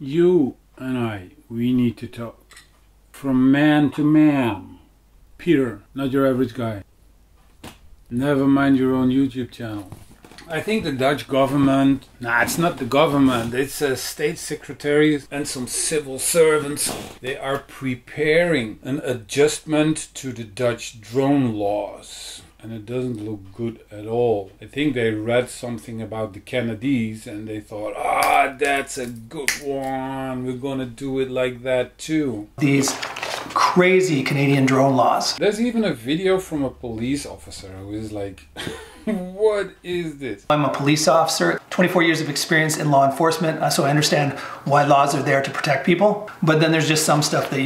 You and I, we need to talk. From man to man. Peter, not your average guy. Never mind your own YouTube channel. I think the Dutch government, it's not the government, it's state secretaries and some civil servants. They are preparing an adjustment to the Dutch drone laws. And it doesn't look good at all. I think they read something about the Kennedys and they thought, that's a good one. We're gonna do it like that too. These crazy Canadian drone laws. There's even a video from a police officer who is like, what is this? I'm a police officer, 24 years of experience in law enforcement, so I understand why laws are there to protect people. But then there's just some stuff that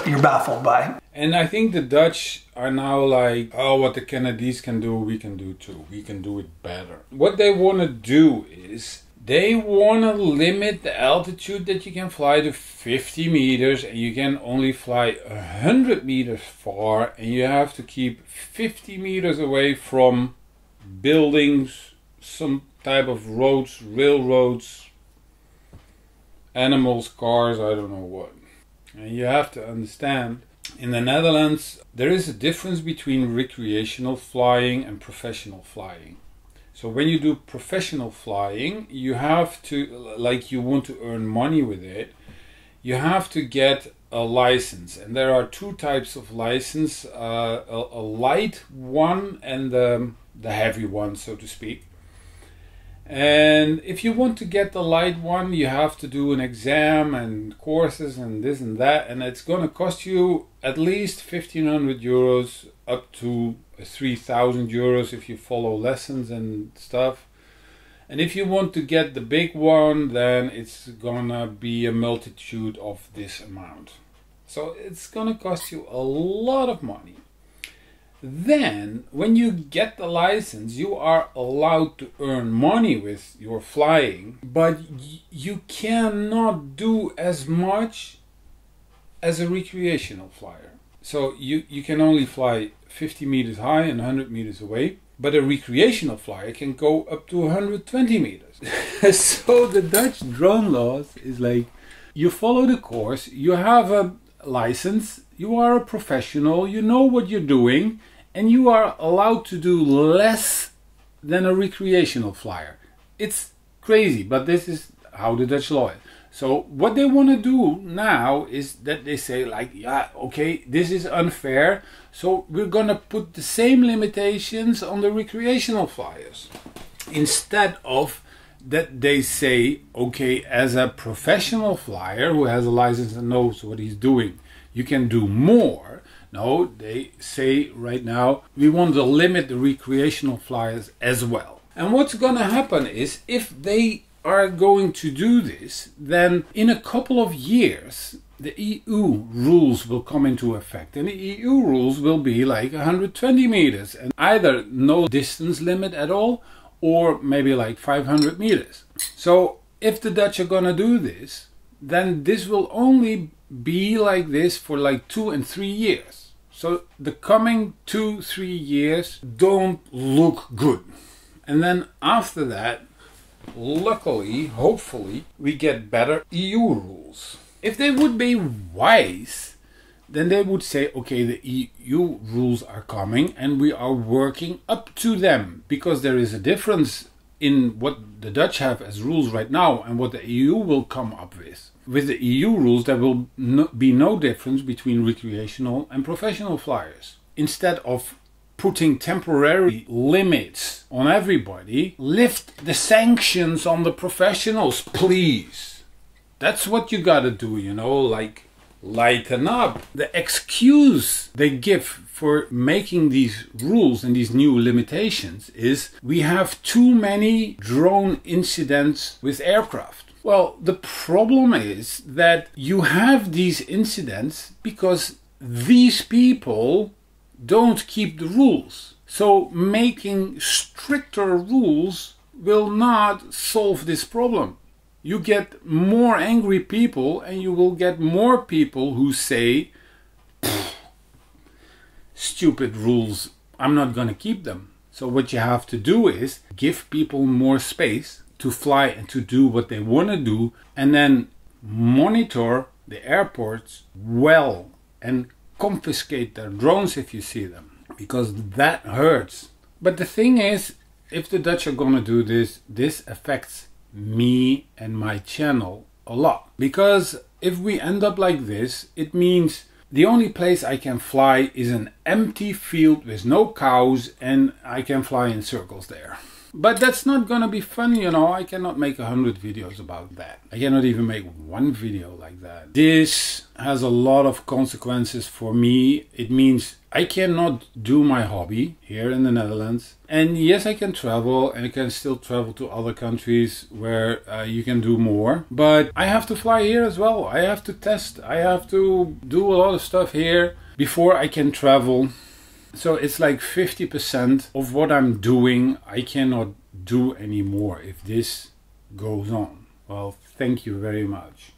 you're baffled by. And I think the Dutch are now like, what the Kennedys can do, we can do too. We can do it better. What they want to do is, they want to limit the altitude that you can fly to 50 meters and you can only fly 100 meters far and you have to keep 50 meters away from buildings, some type of roads, railroads, animals, cars, I don't know what. And you have to understand, in the Netherlands there is a difference between recreational flying and professional flying. So when you do professional flying, you have to, like you want to earn money with it, you have to get a license. And there are two types of license, a light one and the heavy one, so to speak. And if you want to get the light one, you have to do an exam and courses and this and that. And it's going to cost you at least 1,500 euros up to 3,000 euros if you follow lessons and stuff. And if you want to get the big one, then it's gonna be a multitude of this amount. So it's gonna cost you a lot of money. Then when you get the license, you are allowed to earn money with your flying, but you cannot do as much as a recreational flyer. So you can only fly 50 meters high and 100 meters away, but a recreational flyer can go up to 120 meters. So the Dutch drone laws is like, you follow the course, you have a license, you are a professional, you know what you're doing, and you are allowed to do less than a recreational flyer. It's crazy, but this is how the Dutch law is. So what they want to do now is that they say like, okay, this is unfair, so we're gonna put the same limitations on the recreational flyers. Instead of that they say, okay, as a professional flyer who has a license and knows what he's doing, you can do more. No, they say right now, we want to limit the recreational flyers as well. And what's gonna happen is, if they are going to do this, then in a couple of years the EU rules will come into effect, and the EU rules will be like 120 meters and either no distance limit at all or maybe like 500 meters. So if the Dutch are gonna do this, then this will only be like this for like 2 and 3 years. So the coming 2-3 years don't look good, and then after that, luckily, hopefully, we get better EU rules. If they would be wise, then they would say, okay, the EU rules are coming and we are working up to them, because there is a difference in what the Dutch have as rules right now and what the EU will come up with. With the EU rules, there will be no difference between recreational and professional flyers. Instead of putting temporary limits on everybody, lift the sanctions on the professionals, please. That's what you gotta do, you know, like lighten up. The excuse they give for making these rules and these new limitations is, we have too many drone incidents with aircraft. Well, the problem is that you have these incidents because these people don't keep the rules. So making stricter rules will not solve this problem. You get more angry people and you will get more people who say, stupid rules, I'm not gonna keep them. So what you have to do is give people more space to fly and to do what they want to do, and then monitor the airports well and confiscate their drones if you see them, because that hurts. But the thing is, if the Dutch are gonna do this, this affects me and my channel a lot. Because if we end up like this, it means the only place I can fly is an empty field with no cows, and I can fly in circles there. But that's not gonna be fun, you know. I cannot make 100 videos about that. I cannot even make one video like that. This has a lot of consequences for me. It means I cannot do my hobby here in the Netherlands. And yes, I can travel, and I can still travel to other countries where you can do more. But I have to fly here as well. I have to test. I have to do a lot of stuff here before I can travel. So it's like 50% of what I'm doing I cannot do anymore if this goes on. Well, thank you very much.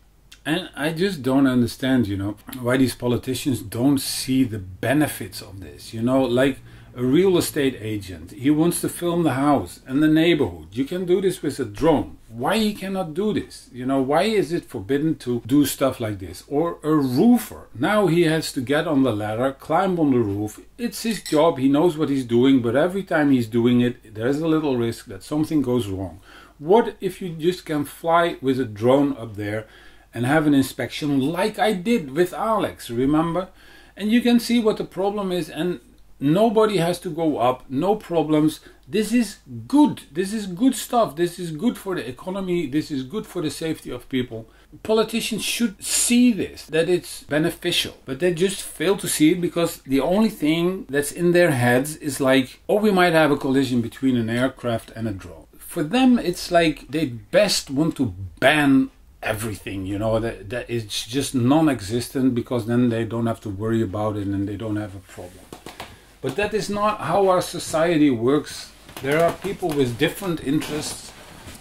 And I just don't understand, you know, why these politicians don't see the benefits of this. You know, like a real estate agent, he wants to film the house and the neighborhood. You can do this with a drone. Why he cannot do this? You know, why is it forbidden to do stuff like this? Or a roofer. Now he has to get on the ladder, climb on the roof. It's his job, he knows what he's doing, but every time he's doing it, there's a little risk that something goes wrong. What if you just can fly with a drone up there and have an inspection like I did with Alex, remember? And you can see what the problem is, and nobody has to go up, no problems. This is good. This is good stuff. This is good for the economy. This is good for the safety of people. Politicians should see this, that it's beneficial. But they just fail to see it because the only thing that's in their heads is like, oh, we might have a collision between an aircraft and a drone. For them, it's like they best want to ban everything, you know, that it's just non-existent, because then they don't have to worry about it and they don't have a problem. But that is not how our society works. There are people with different interests,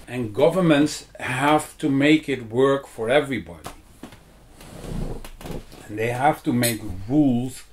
and governments have to make it work for everybody. And they have to make rules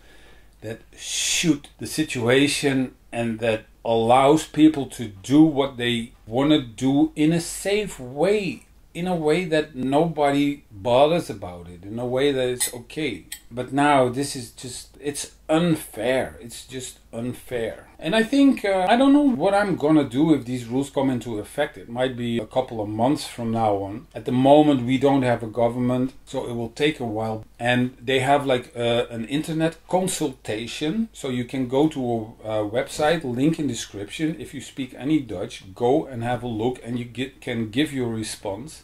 that suit the situation and that allows people to do what they want to do in a safe way. In a way that nobody bothers about it, in a way that it's okay. But now this is just, it's unfair. It's just unfair. And I think, I don't know what I'm gonna do if these rules come into effect. It might be a couple of months from now on. At the moment we don't have a government, so it will take a while. And they have like an internet consultation. So you can go to a website, link in description. If you speak any Dutch, go and have a look, and you can give your response.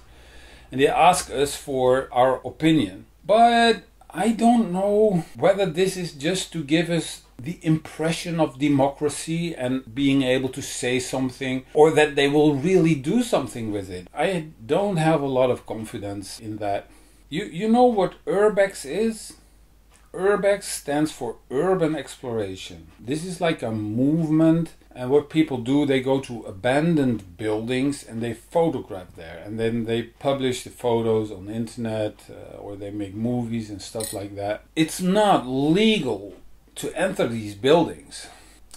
And they ask us for our opinion. But I don't know whether this is just to give us the impression of democracy and being able to say something, or that they will really do something with it. I don't have a lot of confidence in that. You know what Urbex is? Urbex stands for urban exploration. This is like a movement, and what people do, they go to abandoned buildings and they photograph there, and then they publish the photos on the internet, or they make movies and stuff like that. It's not legal to enter these buildings,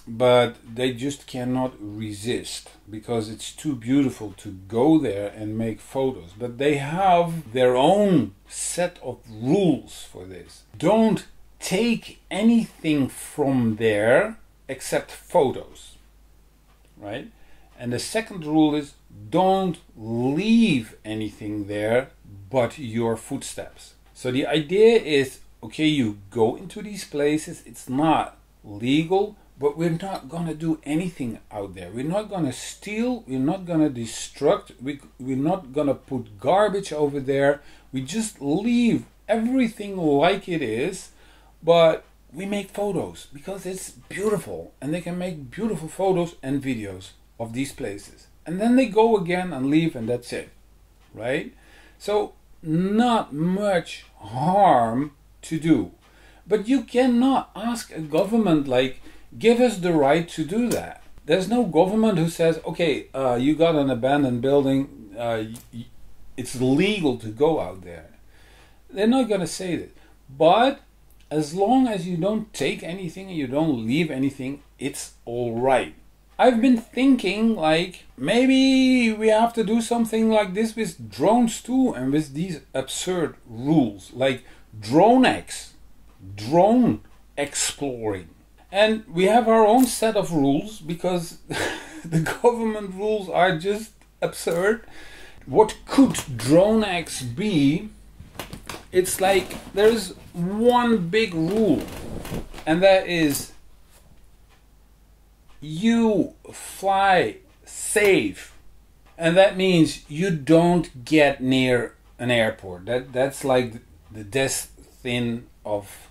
but they just cannot resist because it's too beautiful to go there and make photos. But they have their own set of rules for this. Don't take anything from there except photos, right? And the second rule is don't leave anything there but your footsteps. So the idea is, okay, you go into these places, it's not legal, but we're not gonna do anything out there. We're not gonna steal, we're not gonna destruct, we're not gonna put garbage over there. We just leave everything like it is, but we make photos because it's beautiful, and they can make beautiful photos and videos of these places. And then they go again and leave, and that's it, right? So not much harm to do. But you cannot ask a government like, give us the right to do that. There's no government who says, okay, you got an abandoned building, it's legal to go out there. They're not going to say that. But as long as you don't take anything and you don't leave anything, it's all right. I've been thinking like maybe we have to do something like this with drones too, and with these absurd rules like drone exploring. And we have our own set of rules because the government rules are just absurd. What could DroneX be? It's like there's one big rule, and that is you fly safe. And that means you don't get near an airport. That's like the death thing of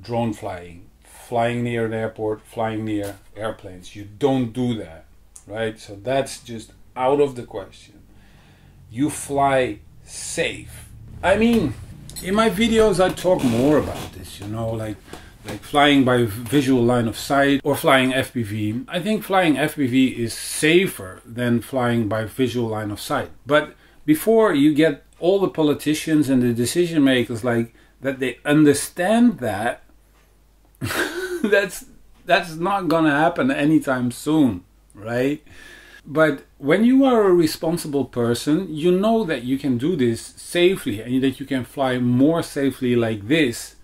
drone flying. Flying near an airport, flying near airplanes. You don't do that, right? So that's just out of the question. You fly safe. I mean, in my videos I talk more about this, you know, like flying by visual line of sight or flying FPV. I think flying FPV is safer than flying by visual line of sight. But before you get all the politicians and the decision makers like that they understand that, that's not gonna happen anytime soon, right? But when you are a responsible person, you know that you can do this safely and that you can fly more safely like this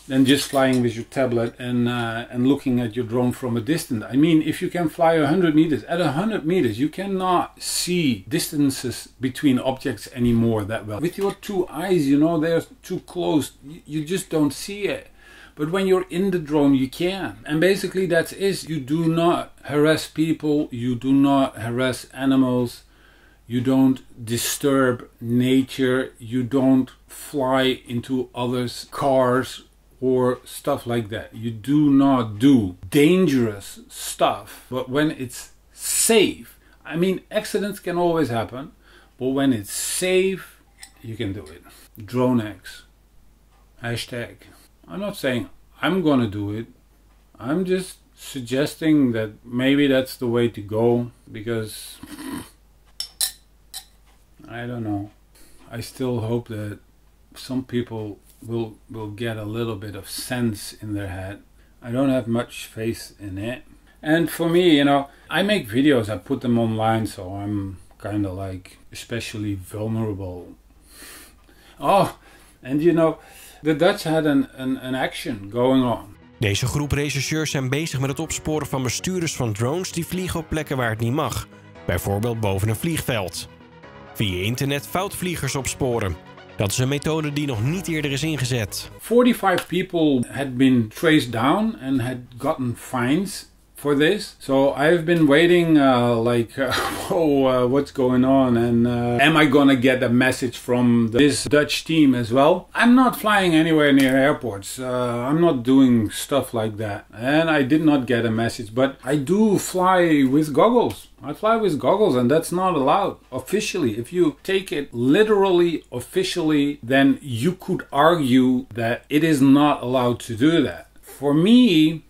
than just flying with your tablet and looking at your drone from a distance. I mean, if you can fly 100 meters, at 100 meters you cannot see distances between objects anymore that well. With your two eyes, you know, they're too close, you just don't see it. But when you're in the drone, you can. And basically that's it. You do not harass people, you do not harass animals, you don't disturb nature, you don't fly into others' cars or stuff like that. You do not do dangerous stuff. But when it's safe, I mean, accidents can always happen, but when it's safe, you can do it. DroneX. Hashtag. I'm not saying I'm gonna do it. I'm just suggesting that maybe that's the way to go, because I don't know. I still hope that some people will get a little bit of sense in their head. I don't have much faith in it. And for me, you know, I make videos, I put them online, so I'm kind of like especially vulnerable. Oh, and you know, the Dutch had an action going on. Deze groep rechercheurs zijn bezig met het opsporen van bestuurders van drones die vliegen op plekken waar het niet mag. Bijvoorbeeld boven een vliegveld. Via internet foutvliegers opsporen. Dat is een methode die nog niet eerder is ingezet. 45 people had been traced down and had gotten fines for this. So I've been waiting what's going on, and am I gonna get a message from this Dutch team as well? I'm not flying anywhere near airports. I'm not doing stuff like that, and I did not get a message, but I do fly with goggles. I fly with goggles, and that's not allowed officially. If you take it literally officially, then you could argue that it is not allowed to do that. For me,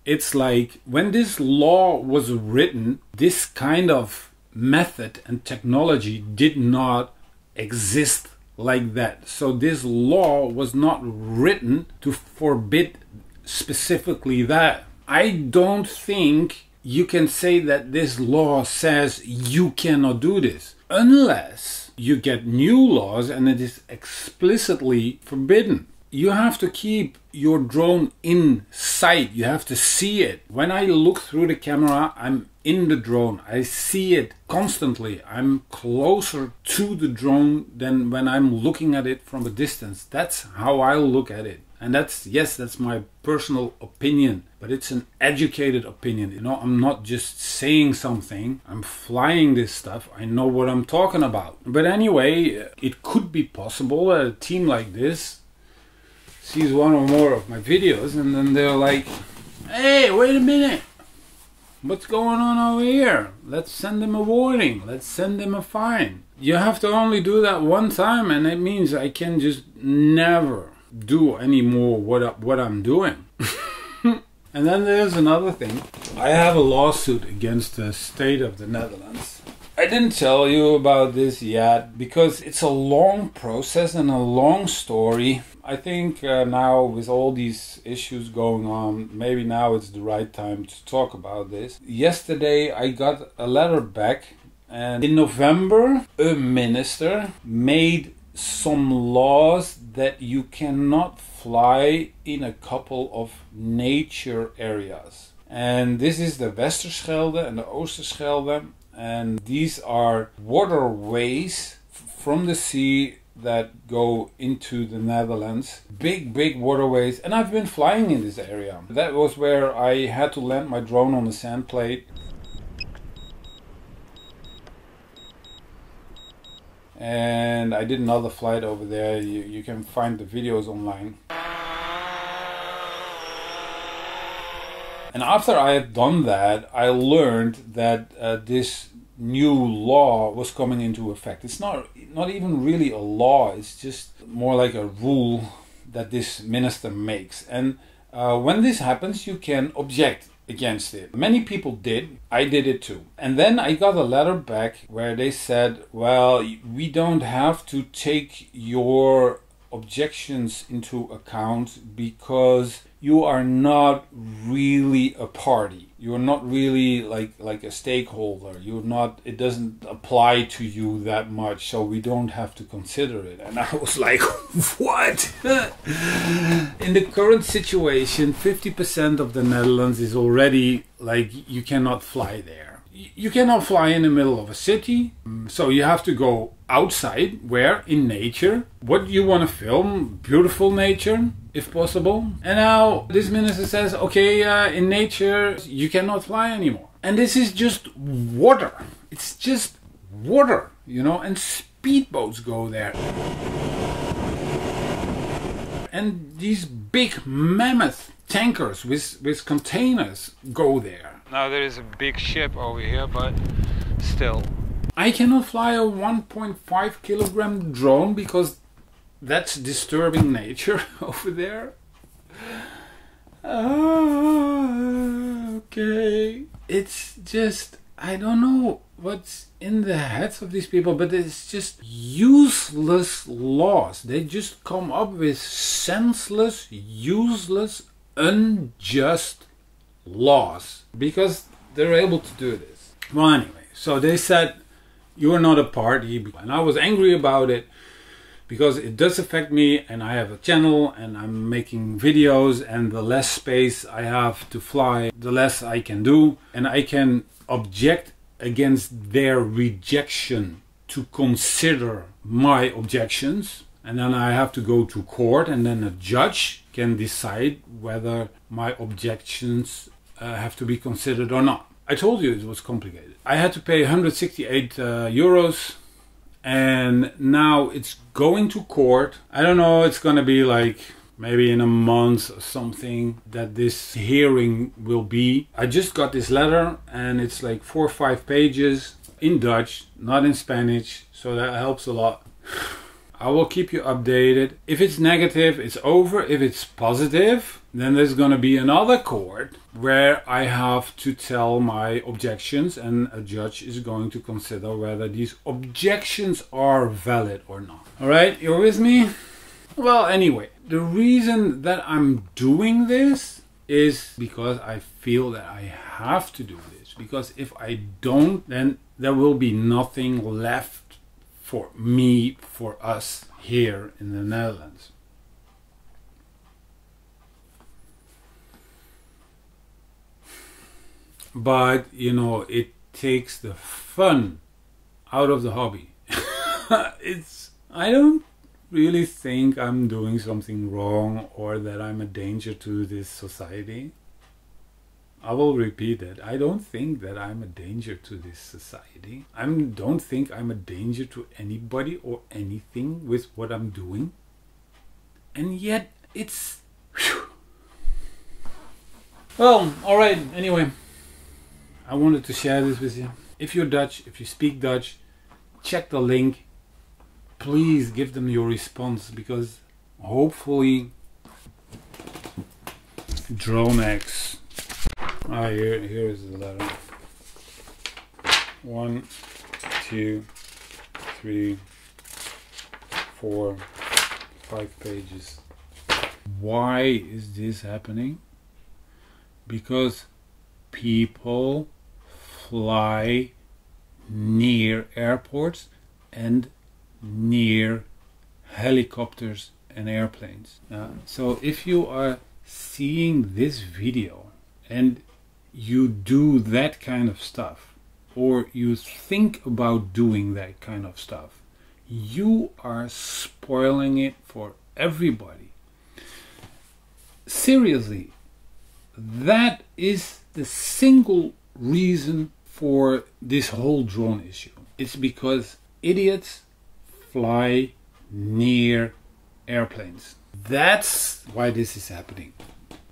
it's like when this law was written, this kind of method and technology did not exist like that. So this law was not written to forbid specifically that. I don't think you can say that this law says you cannot do this unless you get new laws and it is explicitly forbidden. You have to keep your drone in sight. You have to see it. When I look through the camera, I'm in the drone. I see it constantly. I'm closer to the drone than when I'm looking at it from a distance. That's how I look at it. And that's my personal opinion, but it's an educated opinion. You know, I'm not just saying something. I'm flying this stuff. I know what I'm talking about. But anyway, it could be possible that a team like this sees one or more of my videos and then they're like, hey, wait a minute, what's going on over here? Let's send them a warning, let's send them a fine. You have to only do that one time, and it means I can just never do any more what I'm doing. And then there's another thing. I have a lawsuit against the state of the Netherlands I didn't tell you about this yet because it's a long process and a long story. I think now with all these issues going on, maybe now it's the right time to talk about this. Yesterday I got a letter back, and in November a minister made some laws that you cannot fly in a couple of nature areas. And this is the Westerschelde and the Oosterschelde. And these are waterways from the sea that go into the Netherlands. Big waterways. And I've been flying in this area. That was where I had to land my drone on the sand plate. And I did another flight over there. You can find the videos online. And after I had done that, I learned that this new law was coming into effect. It's not even really a law, it's just more like a rule that this minister makes. And when this happens, you can object against it. Many people did. I did it too. And then I got a letter back where they said, well, we don't have to take your objections into account because you are not really a party. You're not really like a stakeholder. You're not, it doesn't apply to you that much, so we don't have to consider it. And I was like, what? In the current situation, 50% of the Netherlands is already like, you cannot fly there. You cannot fly in the middle of a city, so you have to go outside, where in nature. What you want to film, beautiful nature, if possible. And now this minister says, okay, in nature you cannot fly anymore. And this is just water. It's just water, you know, and speedboats go there. And these big mammoth tankers with containers go there. Now there is a big ship over here, but still. I cannot fly a 1.5 kilogram drone because that's disturbing nature over there. Okay. It's just, I don't know what's in the heads of these people, but it's just useless laws. They just come up with senseless, useless, unjust laws because they're able to do this. Well, anyway, so they said you are not a party, and I was angry about it because it does affect me, and I have a channel and I'm making videos, and the less space I have to fly, the less I can do, and I can object against their rejection to consider my objections. And then I have to go to court, and then a judge can decide whether my objections have to be considered or not. I told you it was complicated. I had to pay 168 euros, and now it's going to court. I don't know, it's gonna be like maybe in a month or something that this hearing will be. I just got this letter, and it's like 4 or 5 pages in Dutch, not in Spanish, so that helps a lot. I will keep you updated. If it's negative, it's over. If it's positive, then there's going to be another court where I have to tell my objections, and a judge is going to consider whether these objections are valid or not. Alright, you're with me? Well, anyway, the reason that I'm doing this is because I feel that I have to do this. Because if I don't, then there will be nothing left for me, for us here in the Netherlands. But, you know, it takes the fun out of the hobby. I don't really think I'm doing something wrong or that I'm a danger to this society. I will repeat that. I don't think that I'm a danger to this society. I don't think I'm a danger to anybody or anything with what I'm doing. And yet it's... Whew. Well, alright, anyway. I wanted to share this with you. If you're Dutch, if you speak Dutch, check the link. Please give them your response, because hopefully DroneX. Here is the letter. 1 2, 3, 4, 5 pages. Why is this happening? Because people fly near airports and near helicopters and airplanes. So if you are seeing this video and you do that kind of stuff, or you think about doing that kind of stuff, you are spoiling it for everybody. Seriously, that is the single reason for this whole drone issue. It's because idiots fly near airplanes. That's why this is happening.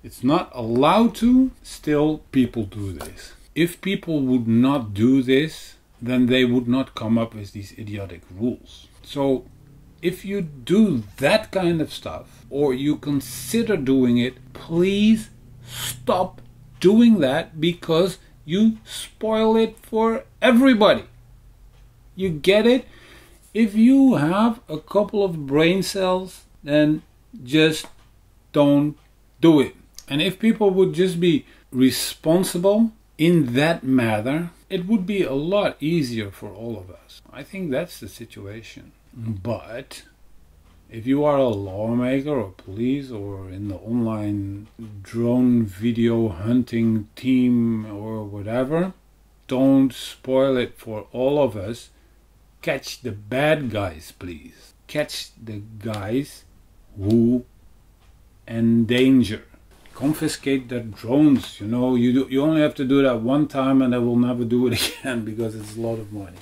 It's not allowed to, still people do this. If people would not do this, then they would not come up with these idiotic rules. So if you do that kind of stuff, or you consider doing it, please stop doing that, because you spoil it for everybody. You get it? If you have a couple of brain cells, then just don't do it. And if people would just be responsible in that matter, it would be a lot easier for all of us. I think that's the situation. But if you are a lawmaker or police or in the online drone video hunting team or whatever, don't spoil it for all of us. Catch the bad guys, please. Catch the guys who endanger. Confiscate their drones. You know, you only have to do that one time and I will never do it again because it's a lot of money.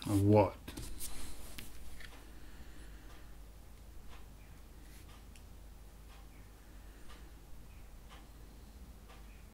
What?